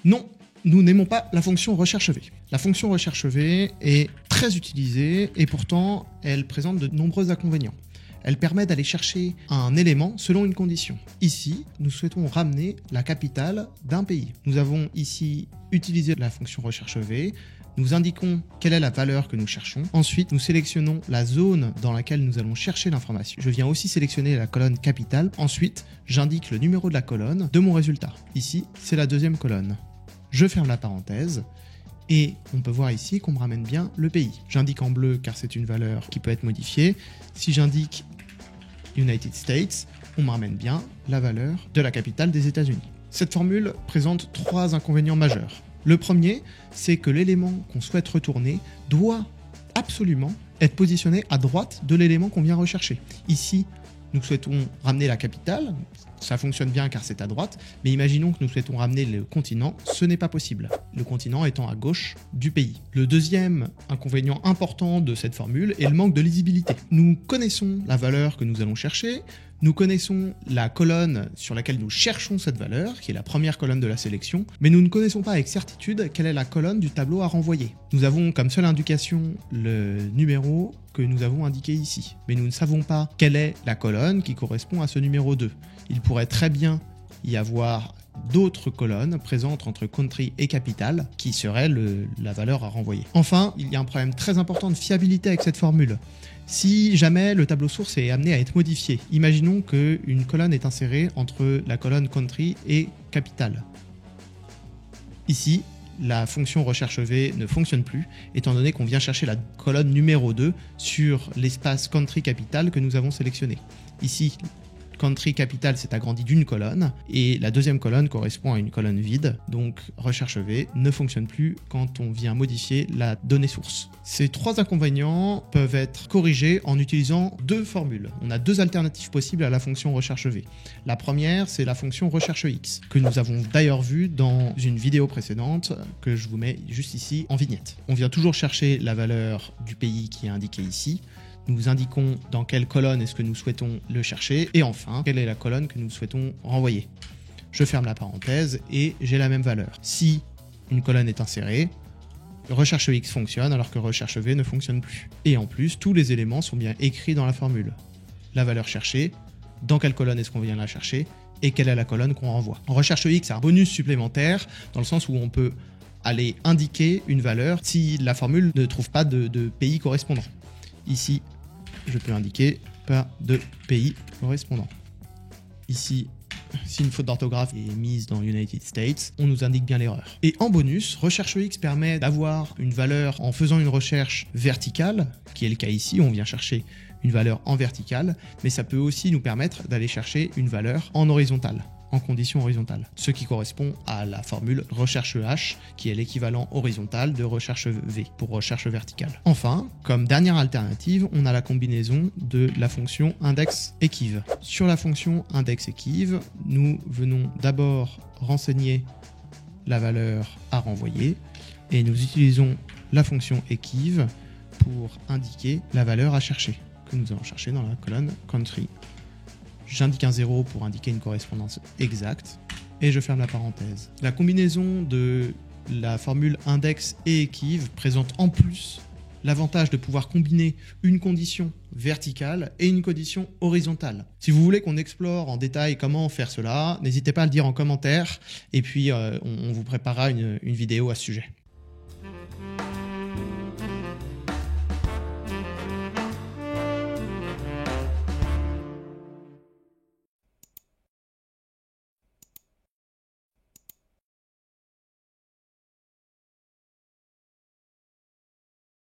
Non, nous n'aimons pas la fonction recherche V. La fonction recherche V est très utilisée et pourtant elle présente de nombreux inconvénients. Elle permet d'aller chercher un élément selon une condition. Ici, nous souhaitons ramener la capitale d'un pays. Nous avons ici utilisé la fonction recherche V. Nous indiquons quelle est la valeur que nous cherchons. Ensuite, nous sélectionnons la zone dans laquelle nous allons chercher l'information. Je viens aussi sélectionner la colonne capitale. Ensuite, j'indique le numéro de la colonne de mon résultat. Ici, c'est la deuxième colonne. Je ferme la parenthèse. Et on peut voir ici qu'on me ramène bien le pays. J'indique en bleu car c'est une valeur qui peut être modifiée. Si j'indique United States, on me ramène bien la valeur de la capitale des États-Unis. Cette formule présente trois inconvénients majeurs. Le premier, c'est que l'élément qu'on souhaite retourner doit absolument être positionné à droite de l'élément qu'on vient rechercher. Ici, nous souhaitons ramener la capitale, ça fonctionne bien car c'est à droite, mais imaginons que nous souhaitons ramener le continent, ce n'est pas possible, le continent étant à gauche du pays. Le deuxième inconvénient important de cette formule est le manque de lisibilité. Nous connaissons la valeur que nous allons chercher, nous connaissons la colonne sur laquelle nous cherchons cette valeur, qui est la première colonne de la sélection, mais nous ne connaissons pas avec certitude quelle est la colonne du tableau à renvoyer. Nous avons comme seule indication le numéro que nous avons indiqué ici, mais nous ne savons pas quelle est la colonne qui correspond à ce numéro 2. Il pourrait très bien y avoir d'autres colonnes présentes entre country et capital qui seraient la valeur à renvoyer. Enfin, il y a un problème très important de fiabilité avec cette formule. Si jamais le tableau source est amené à être modifié, imaginons qu'une colonne est insérée entre la colonne country et capital. Ici, la fonction recherche V ne fonctionne plus, étant donné qu'on vient chercher la colonne numéro 2 sur l'espace country capital que nous avons sélectionné. Ici, country capital s'est agrandi d'une colonne et la deuxième colonne correspond à une colonne vide, donc recherche V ne fonctionne plus quand on vient modifier la donnée source. Ces trois inconvénients peuvent être corrigés en utilisant deux formules. On a deux alternatives possibles à la fonction recherche V. La première, c'est la fonction recherche X, que nous avons d'ailleurs vu dans une vidéo précédente que je vous mets juste ici en vignette. On vient toujours chercher la valeur du pays qui est indiquée ici. Nous indiquons dans quelle colonne est-ce que nous souhaitons le chercher et enfin, quelle est la colonne que nous souhaitons renvoyer. Je ferme la parenthèse et j'ai la même valeur. Si une colonne est insérée, recherche X fonctionne alors que recherche V ne fonctionne plus. Et en plus, tous les éléments sont bien écrits dans la formule. La valeur cherchée, dans quelle colonne est-ce qu'on vient la chercher et quelle est la colonne qu'on renvoie. En recherche X, c'est un bonus supplémentaire dans le sens où on peut aller indiquer une valeur si la formule ne trouve pas de pays correspondant. Ici, je peux indiquer pas de pays correspondant. Ici, si une faute d'orthographe est mise dans United States, on nous indique bien l'erreur. Et en bonus, recherche X permet d'avoir une valeur en faisant une recherche verticale, qui est le cas ici, on vient chercher une valeur en verticale, mais ça peut aussi nous permettre d'aller chercher une valeur en horizontale, en condition horizontale, ce qui correspond à la formule recherche H, qui est l'équivalent horizontal de recherche V pour recherche verticale. Enfin, comme dernière alternative, on a la combinaison de la fonction index-equiv. Sur la fonction index-equiv, nous venons d'abord renseigner la valeur à renvoyer et nous utilisons la fonction equiv pour indiquer la valeur à chercher, que nous allons chercher dans la colonne country. J'indique un 0 pour indiquer une correspondance exacte et je ferme la parenthèse. La combinaison de la formule index et equiv présente en plus l'avantage de pouvoir combiner une condition verticale et une condition horizontale. Si vous voulez qu'on explore en détail comment faire cela, n'hésitez pas à le dire en commentaire et puis on vous préparera une vidéo à ce sujet.